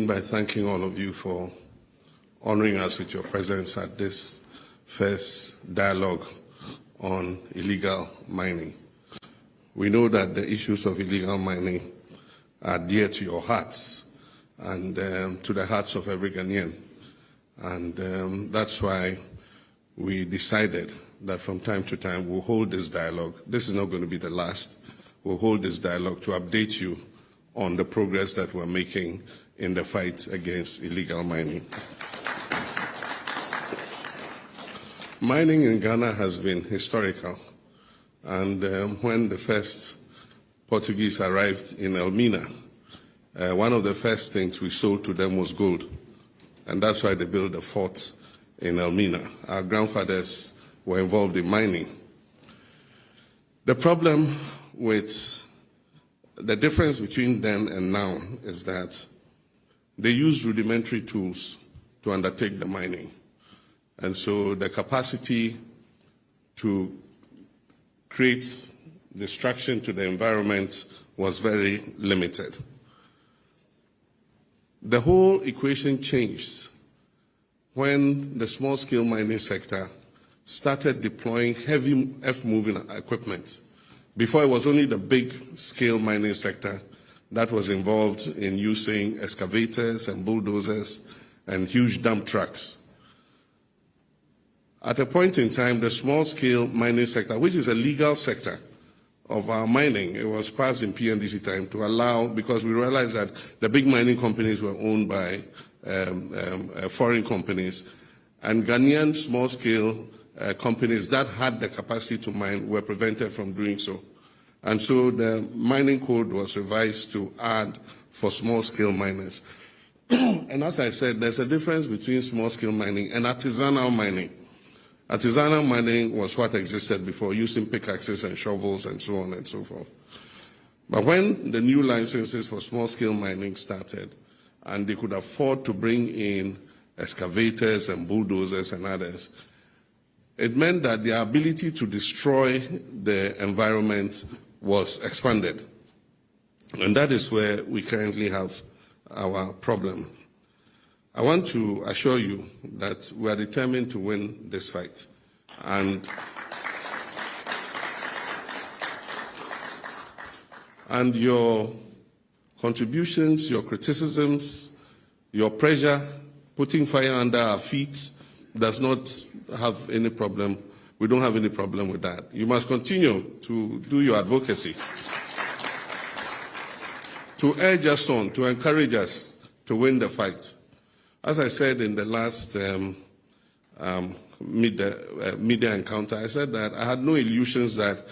By thanking all of you for honoring us with your presence at this first dialogue on illegal mining. We know that the issues of illegal mining are dear to your hearts and to the hearts of every Ghanaian. And that's why we decided that from time to time we'll hold this dialogue. This is not going to be the last. We'll hold this dialogue to update you on the progress that we're making in the fight against illegal mining. Mining in Ghana has been historical, and when the first Portuguese arrived in Elmina, one of the first things we sold to them was gold, and that's why they built the fort in Elmina. Our grandfathers were involved in mining. The problem with the difference between then and now is that they use rudimentary tools to undertake the mining. And so the capacity to create destruction to the environment was very limited. The whole equation changed when the small-scale mining sector started deploying heavy earth-moving equipment. Before, it was only the big-scale mining sector that was involved in using excavators and bulldozers and huge dump trucks. At a point in time, the small-scale mining sector, which is a legal sector of our mining, it was passed in PNDC time to allow, because we realized that the big mining companies were owned by foreign companies, and Ghanaian small-scale companies that had the capacity to mine were prevented from doing so. And so the mining code was revised to add for small-scale miners. And as I said, there's a difference between small-scale mining and artisanal mining. Artisanal mining was what existed before, using pickaxes and shovels and so on and so forth. But when the new licenses for small-scale mining started, and they could afford to bring in excavators and bulldozers and others, it meant that their ability to destroy the environment was expanded. And that is where we currently have our problem. I want to assure you that we are determined to win this fight. And your contributions, your criticisms, your pressure, putting fire under our feet does not have any problem. We don't have any problem with that. You must continue to do your advocacy, to urge us on, to encourage us to win the fight. As I said in the last media encounter, I said that I had no illusions that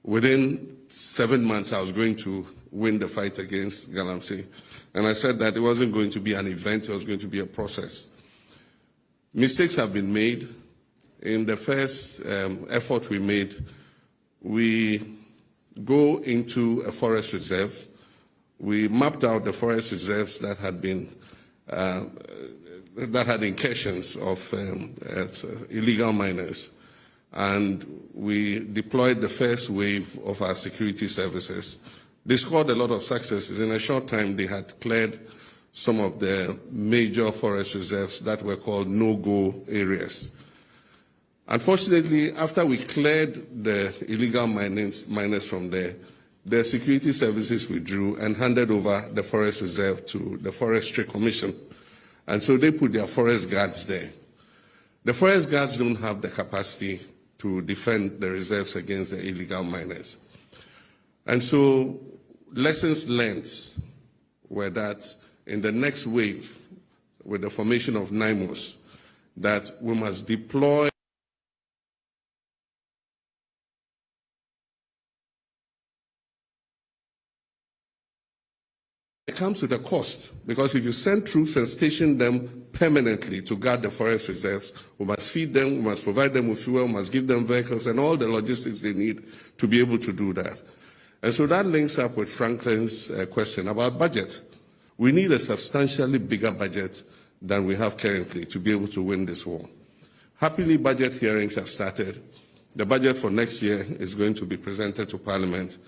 within 7 months I was going to win the fight against Galamsey. And I said that it wasn't going to be an event, it was going to be a process. Mistakes have been made. In the first effort we made, we go into a forest reserve. We mapped out the forest reserves that had been that had incursions of illegal miners, and we deployed the first wave of our security services. They scored a lot of successes. In a short time, they had cleared some of the major forest reserves that were called no-go areas. Unfortunately, after we cleared the illegal miners from there, the security services withdrew and handed over the forest reserve to the Forestry Commission. And so they put their forest guards there. The forest guards don't have the capacity to defend the reserves against the illegal miners. And so lessons learned were that in the next wave, with the formation of NIMOS, that we must deploy It comes with a cost, because if you send troops and station them permanently to guard the forest reserves, we must feed them, we must provide them with fuel, we must give them vehicles and all the logistics they need to be able to do that. And so that links up with Franklin's question about budget. We need a substantially bigger budget than we have currently to be able to win this war. Happily, budget hearings have started. The budget for next year is going to be presented to Parliament.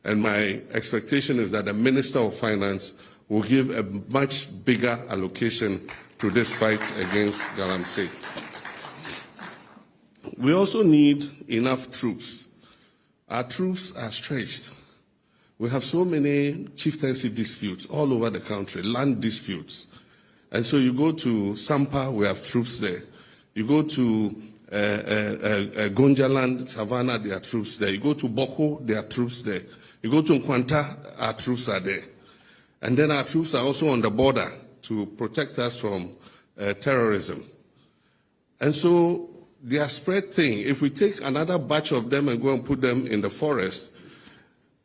And my expectation is that the Minister of Finance will give a much bigger allocation to this fight against Galamsey. We also need enough troops. Our troops are stretched. We have so many chieftaincy disputes all over the country, land disputes. And so you go to Sampa, we have troops there. You go to Gonjaland, Savannah, there are troops there. You go to Boko, there are troops there. You go to Nkwanta, our troops are there. And then our troops are also on the border to protect us from terrorism. And so they are spread thin. If we take another batch of them and go and put them in the forest,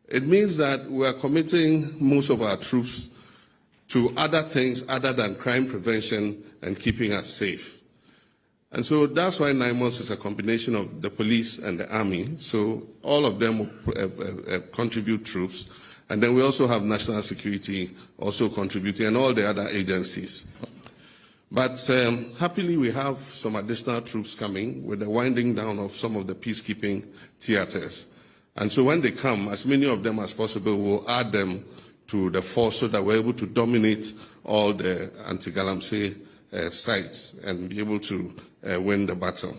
it means that we are committing most of our troops to other things other than crime prevention and keeping us safe. And so that's why 9 months is a combination of the police and the army. So all of them will contribute troops. And then we also have national security also contributing and all the other agencies. But happily we have some additional troops coming with the winding down of some of the peacekeeping theaters. And so when they come, as many of them as possible, we'll add them to the force so that we're able to dominate all the anti-Galamsey sites and be able to win the battle.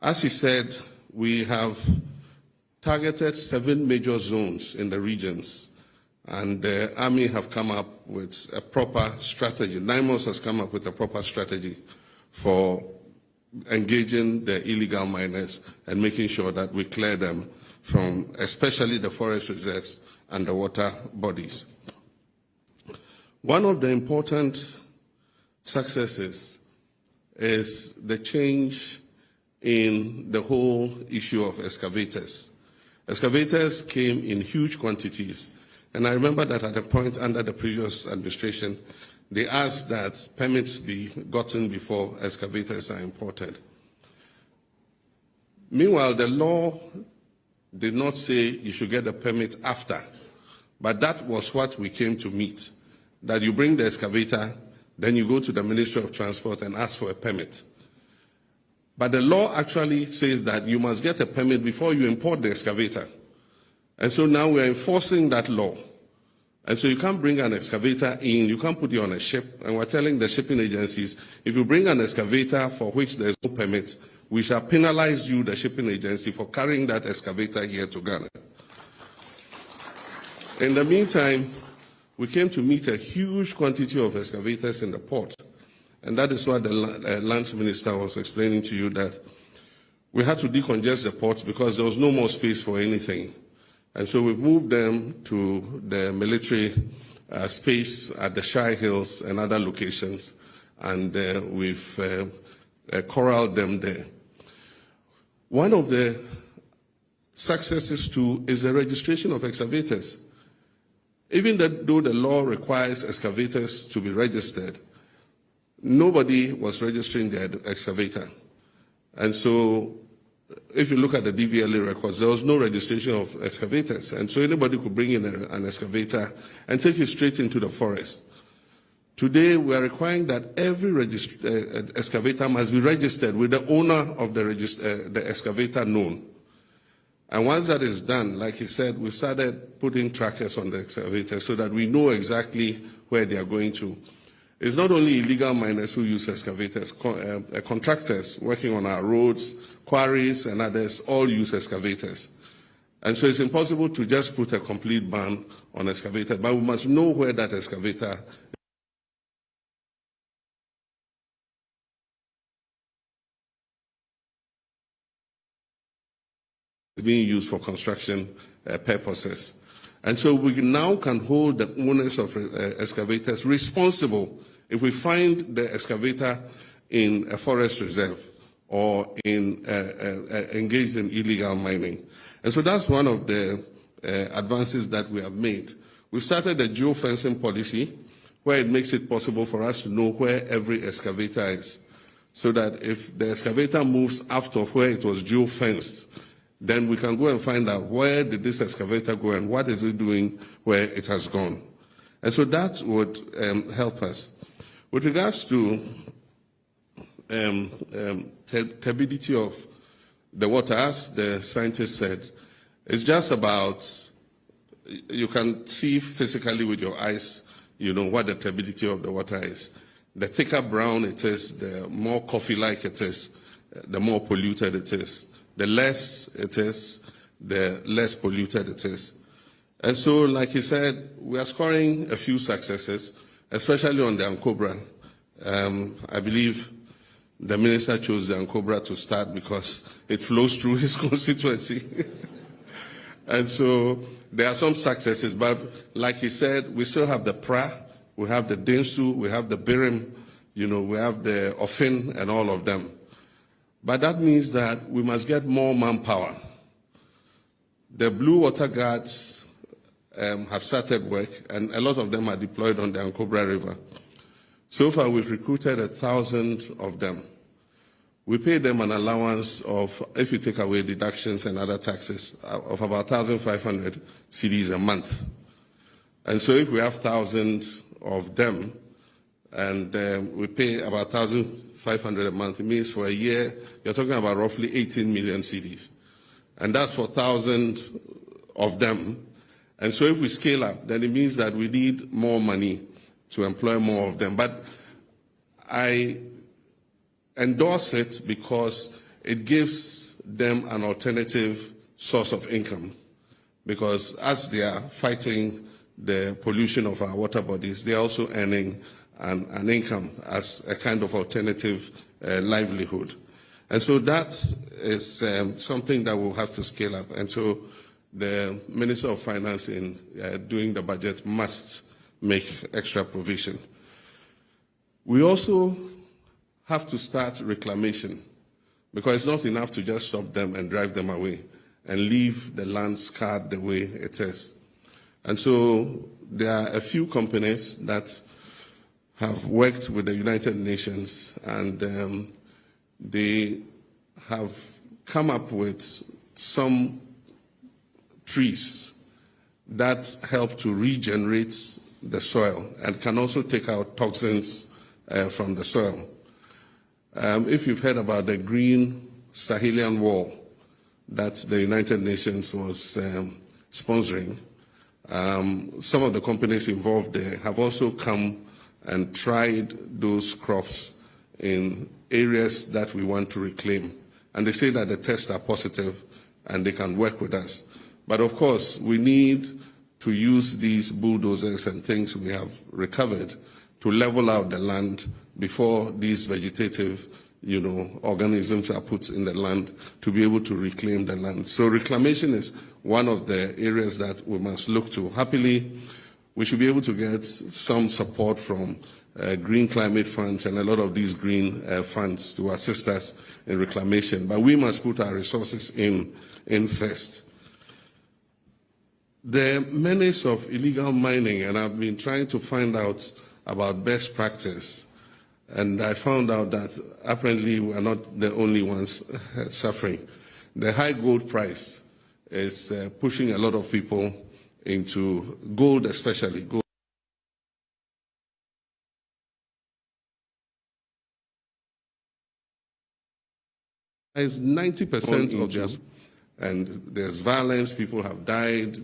As he said, we have targeted 7 major zones in the regions, and the army have come up with a proper strategy. 9 months has come up with a proper strategy for engaging the illegal miners and making sure that we clear them from especially the forest reserves and the water bodies. One of the important successes is the change in the whole issue of excavators. Excavators came in huge quantities, and I remember that at a point under the previous administration, they asked that permits be gotten before excavators are imported. Meanwhile, the law did not say you should get a permit after, but that was what we came to meet, that you bring the excavator, then you go to the Ministry of Transport and ask for a permit. But the law actually says that you must get a permit before you import the excavator. And so now we're enforcing that law. And so you can't bring an excavator in, you can't put it on a ship, and we're telling the shipping agencies, if you bring an excavator for which there's no permit, we shall penalize you, the shipping agency, for carrying that excavator here to Ghana. In the meantime, we came to meet a huge quantity of excavators in the port. And that is what the lands minister was explaining to you, that we had to decongest the ports because there was no more space for anything. And so we've moved them to the military space at the Shire Hills and other locations, and we've corralled them there. One of the successes too is the registration of excavators. Even though the law requires excavators to be registered, nobody was registering their excavator. And so if you look at the DVLA records, there was no registration of excavators. And so anybody could bring in an excavator and take it straight into the forest. Today, we are requiring that every excavator must be registered with the owner of the excavator known. And once that is done, like he said, we started putting trackers on the excavator so that we know exactly where they are going to. It's not only illegal miners who use excavators, contractors working on our roads, quarries and others all use excavators. And so it's impossible to just put a complete ban on excavators, but we must know where that excavator is being used for construction purposes. And so we now can hold the owners of excavators responsible if we find the excavator in a forest reserve or engaged in illegal mining. And so that's one of the advances that we have made. We started a geofencing policy where it makes it possible for us to know where every excavator is, so that if the excavator moves after where it was geofenced, then we can go and find out where did this excavator go and what is it doing where it has gone. And so that would help us. With regards to turbidity of the water, as the scientist said, it's just about you can see physically with your eyes, what the turbidity of the water is. The thicker brown it is, the more coffee-like it is, the more polluted it is. The less it is, the less polluted it is. And so, like he said, we are scoring a few successes, especially on the Ankobra. I believe the minister chose the Ankobra to start because it flows through his constituency. And so there are some successes, but like he said, we still have the Pra, we have the Densu, we have the Birim, we have the Ofin and all of them. But that means that we must get more manpower. The Blue Water Guards have started work, and a lot of them are deployed on the Ankobra River. So far, we've recruited 1,000 of them. We pay them an allowance of, if you take away deductions and other taxes, of about 1,500 cedis a month. And so if we have 1,000 of them, and we pay about 1,500 a month, it means for a year, you're talking about roughly 18 million cedis. And that's for 1,000 of them. And so if we scale up, then it means that we need more money to employ more of them. But I endorse it because it gives them an alternative source of income. Because as they are fighting the pollution of our water bodies, they are also earning an income as a kind of alternative livelihood. And so that is something that we'll have to scale up. And so the Minister of Finance in doing the budget must make extra provision. We also have to start reclamation, because it's not enough to just stop them and drive them away and leave the land scarred the way it is. And so there are a few companies that have worked with the United Nations, and they have come up with some trees that help to regenerate the soil and can also take out toxins from the soil. If you've heard about the green Sahelian wall that the United Nations was sponsoring, some of the companies involved there have also come and tried those crops in areas that we want to reclaim. And they say that the tests are positive and they can work with us. But of course, we need to use these bulldozers and things we have recovered to level out the land before these vegetative, organisms are put in the land to be able to reclaim the land. So reclamation is one of the areas that we must look to. Happily, we should be able to get some support from green climate funds and a lot of these green funds to assist us in reclamation. But we must put our resources in first. The menace of illegal mining, and I've been trying to find out about best practice, and I found out that apparently we are not the only ones suffering. The high gold price is pushing a lot of people into gold, especially gold. Is 90% of just, and there's violence, people have died,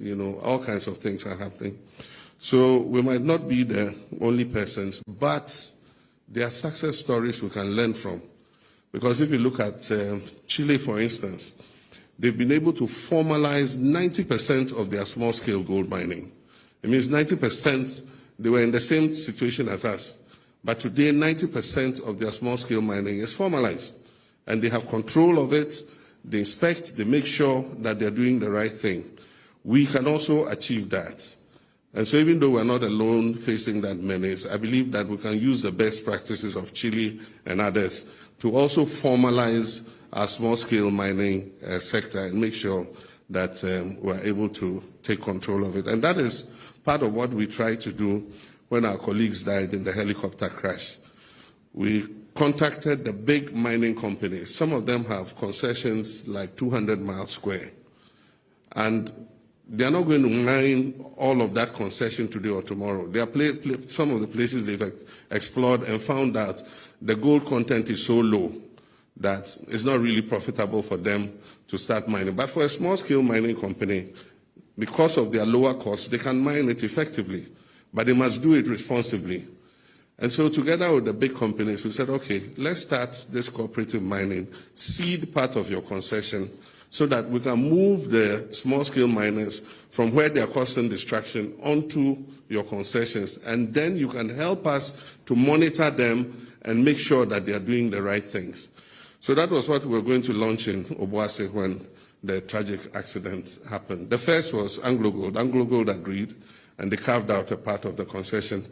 all kinds of things are happening. So we might not be the only persons, but there are success stories we can learn from. Because if you look at Chile, for instance, they've been able to formalize 90% of their small-scale gold mining. It means 90%, they were in the same situation as us. But today, 90% of their small-scale mining is formalized. And they have control of it, they inspect, they make sure that they're doing the right thing. We can also achieve that. And so even though we're not alone facing that menace, I believe that we can use the best practices of Chile and others to also formalize our small-scale mining sector and make sure that we're able to take control of it. And that is part of what we tried to do when our colleagues died in the helicopter crash. We contacted the big mining companies. Some of them have concessions like 200 miles square. And they're not going to mine all of that concession today or tomorrow. There are some of the places they've explored and found that the gold content is so low that it's not really profitable for them to start mining. But for a small-scale mining company, because of their lower costs, they can mine it effectively, but they must do it responsibly. And so together with the big companies, we said, okay, let's start this cooperative mining, seed part of your concession, so that we can move the small-scale miners from where they are causing distraction onto your concessions, and then you can help us to monitor them and make sure that they are doing the right things. So that was what we were going to launch in Obuasi when the tragic accident happened. The first was Anglo Gold. Anglo Gold agreed, and they carved out a part of the concession.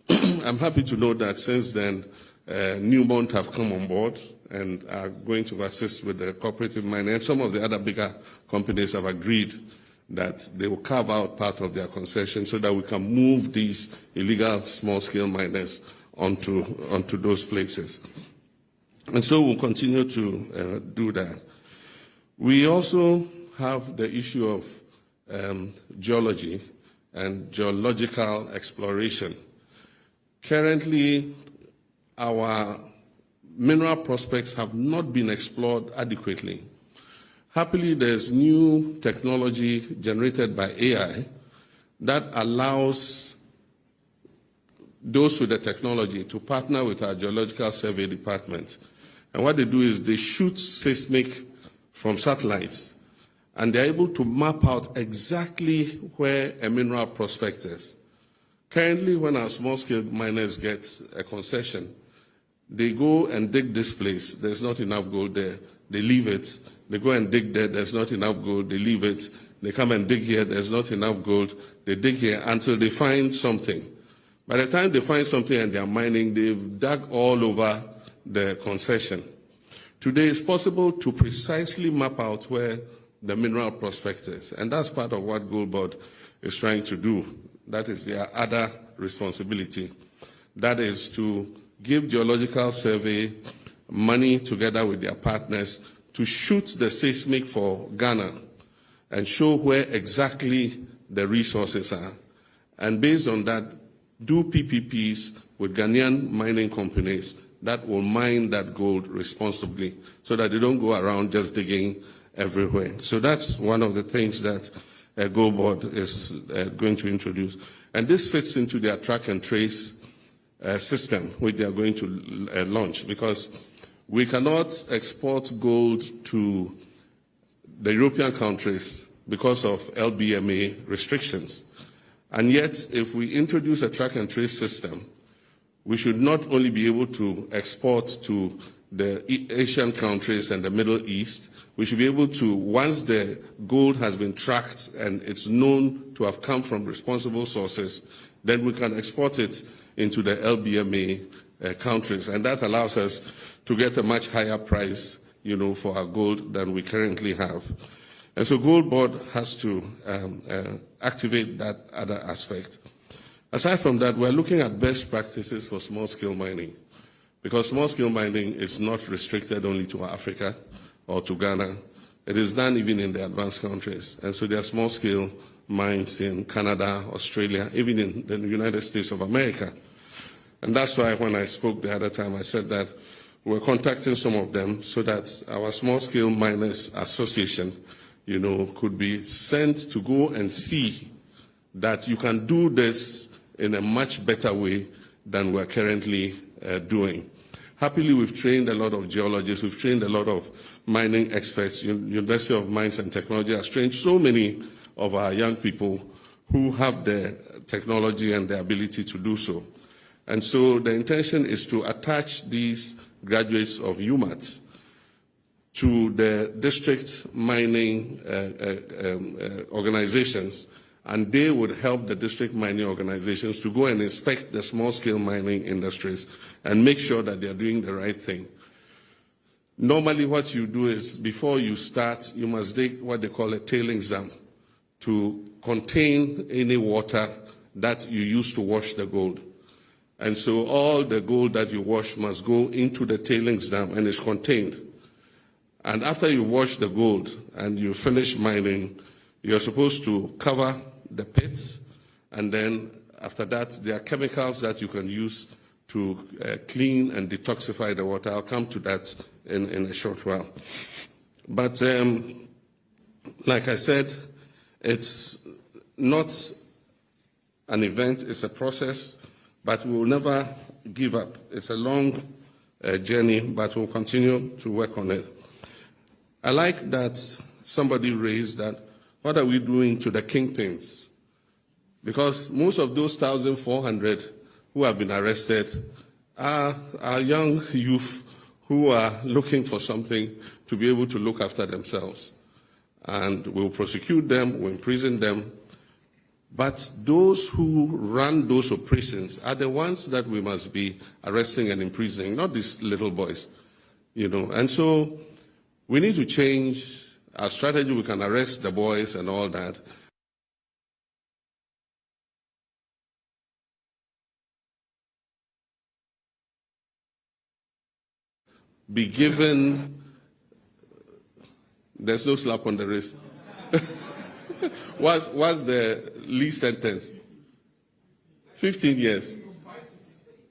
I'm happy to know that since then, Newmont have come on board and are going to assist with the cooperative mining, and some of the other bigger companies have agreed that they will carve out part of their concession so that we can move these illegal small-scale miners onto those places. And so we'll continue to do that. We also have the issue of geology and geological exploration. Currently, our mineral prospects have not been explored adequately. Happily, there's new technology generated by AI that allows those with the technology to partner with our geological survey department. And what they do is they shoot seismic from satellites, and they're able to map out exactly where a mineral prospect is. Currently, when our small-scale miners get a concession, they go and dig this place. There's not enough gold there. They leave it. They go and dig there. There's not enough gold. They leave it. They come and dig here. There's not enough gold. They dig here until they find something. By the time they find something and they're mining, they've dug all over the concession. Today, it's possible to precisely map out where the mineral prospect is. And that's part of what Gold Board is trying to do. That is their other responsibility. That is to give geological survey money together with their partners to shoot the seismic for Ghana and show where exactly the resources are. And based on that, do PPPs with Ghanaian mining companies that will mine that gold responsibly so that they don't go around just digging everywhere. So that's one of the things that Gold Board is going to introduce. And this fits into their track and trace system, which they are going to launch, because we cannot export gold to the European countries because of LBMA restrictions. And yet, if we introduce a track and trace system, we should not only be able to export to the Asian countries and the Middle East, we should be able to, once the gold has been tracked and it's known to have come from responsible sources, then we can export it into the LBMA countries. And that allows us to get a much higher price, for our gold than we currently have. And so Gold Board has to activate that other aspect. Aside from that, we're looking at best practices for small-scale mining, because small-scale mining is not restricted only to Africa or to Ghana. It is done even in the advanced countries. And so there are small-scale mines in Canada, Australia, even in the United States of America. And that's why when I spoke the other time, I said that we're contacting some of them so that our Small-Scale Miners Association, could be sent to go and see that you can do this in a much better way than we're currently doing. Happily, we've trained a lot of geologists, we've trained a lot of mining experts. University of Mines and Technology has trained so many of our young people who have the technology and the ability to do so. And so the intention is to attach these graduates of UMAT to the district mining organizations, and they would help the district mining organizations to go and inspect the small-scale mining industries and make sure that they're doing the right thing. Normally what you do is, before you start, you must dig what they call a tailings dam to contain any water that you use to wash the gold. And so all the gold that you wash must go into the tailings dam and is contained. And after you wash the gold and you finish mining, you're supposed to cover the pits, and then after that, there are chemicals that you can use to clean and detoxify the water. I'll come to that in a short while. But like I said, it's not an event, it's a process, but we will never give up. It's a long journey, but we'll continue to work on it. I like that somebody raised that, what are we doing to the kingpins? Because most of those 1,400 who have been arrested are young youth who are looking for something to be able to look after themselves. And we'll prosecute them, we'll imprison them. But those who run those operations are the ones that we must be arresting and imprisoning, not these little boys, you know. And so we need to change our strategy. We can arrest the boys and all that. Be given, there's no slap on the wrist. What's the least sentence? 15 years.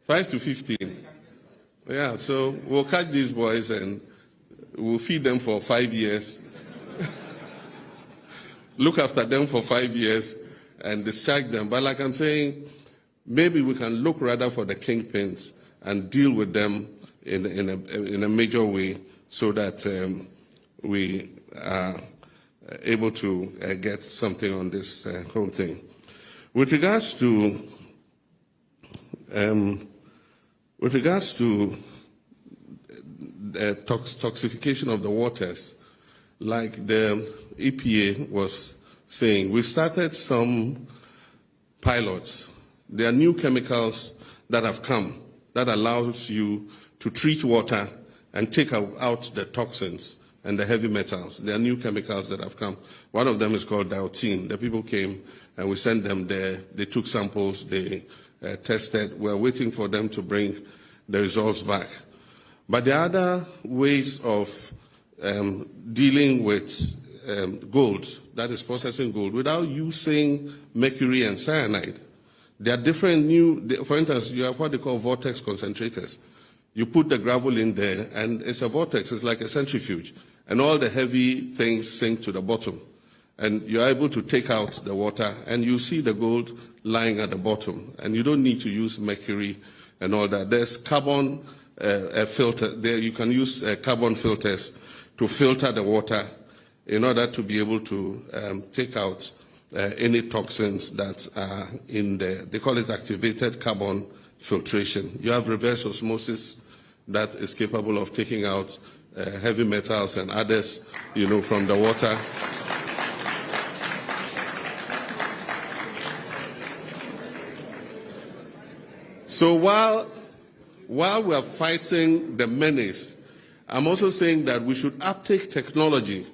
5 to 15. Yeah, so we'll catch these boys and we'll feed them for 5 years. Look after them for 5 years and discharge them. But like I'm saying, maybe we can look rather for the kingpins and deal with them in a major way so that we are able to get something on this whole thing. With regards to toxification of the waters, like the EPA was saying, we've started some pilots. There are new chemicals that have come that allows you to treat water and take out the toxins and the heavy metals. There are new chemicals that have come. One of them is called dioxin. The people came and we sent them there. They took samples, they tested. We're waiting for them to bring the results back. But there are other ways of dealing with gold, that is processing gold, without using mercury and cyanide. There are different for instance, you have what they call vortex concentrators. You put the gravel in there, and it's a vortex. It's like a centrifuge. And all the heavy things sink to the bottom. And you're able to take out the water, and you see the gold lying at the bottom. And you don't need to use mercury and all that. There's carbon filter. There you can use carbon filters to filter the water in order to be able to take out any toxins that are in there. They call it activated carbon filtration. You have reverse osmosis that is capable of taking out heavy metals and others, you know, from the water. So while we are fighting the menace, I'm also saying that we should uptake technology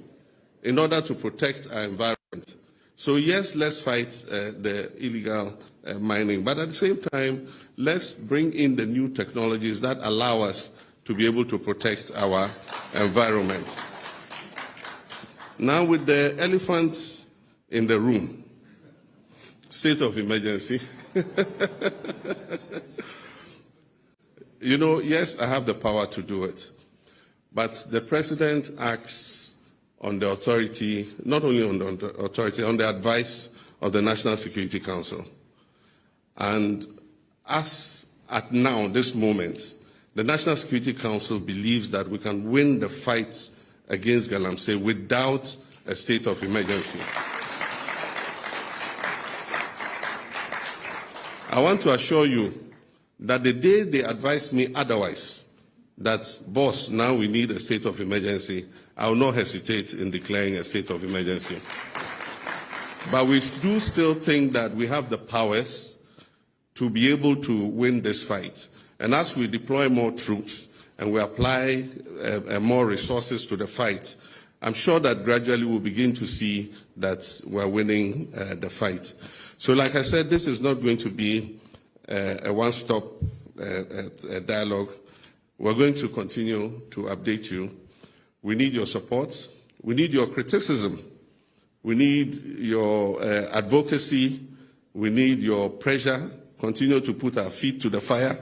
in order to protect our environment. So yes, let's fight the illegal mining, but at the same time, let's bring in the new technologies that allow us to be able to protect our environment. Now, with the elephants in the room, state of emergency. You know, yes, I have the power to do it, but the president acts on the authority, not only on the authority, on the advice of the National Security Council. And as at now, this moment, the National Security Council believes that we can win the fight against Galamsey without a state of emergency. I want to assure you that the day they advise me otherwise, that, boss, now we need a state of emergency, I will not hesitate in declaring a state of emergency. But we do still think that we have the powers to be able to win this fight. And as we deploy more troops and we apply more resources to the fight, I'm sure that gradually we'll begin to see that we're winning the fight. So like I said, this is not going to be a one-stop dialogue. We're going to continue to update you. We need your support. We need your criticism. We need your advocacy. We need your pressure. Continue to put our feet to the fire,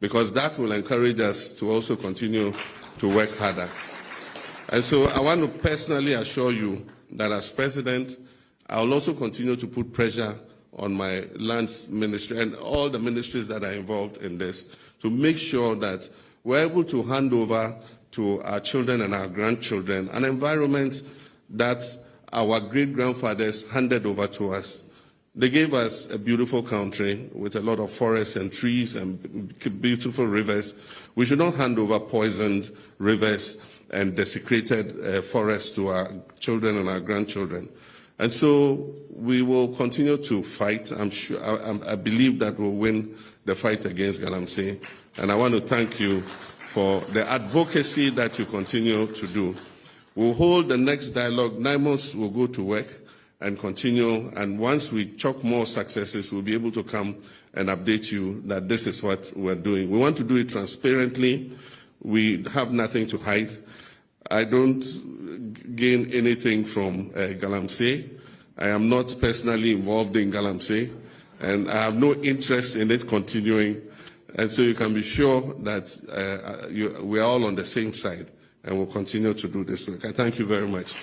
because that will encourage us to also continue to work harder. And so I want to personally assure you that as president, I will also continue to put pressure on my lands ministry and all the ministries that are involved in this to make sure that we're able to hand over to our children and our grandchildren an environment that our great-grandfathers handed over to us. They gave us a beautiful country with a lot of forests and trees and beautiful rivers. We should not hand over poisoned rivers and desecrated forests to our children and our grandchildren. And so we will continue to fight. I believe that we'll win the fight against Galamsey. And I want to thank you for the advocacy that you continue to do. We'll hold the next dialogue. 9 months will go to work and continue. And once we chalk more successes, we'll be able to come and update you that this is what we're doing. We want to do it transparently. We have nothing to hide. I don't gain anything from Galamsey. I am not personally involved in Galamsey, and I have no interest in it continuing. And so you can be sure that we are all on the same side, and we'll continue to do this work. I thank you very much.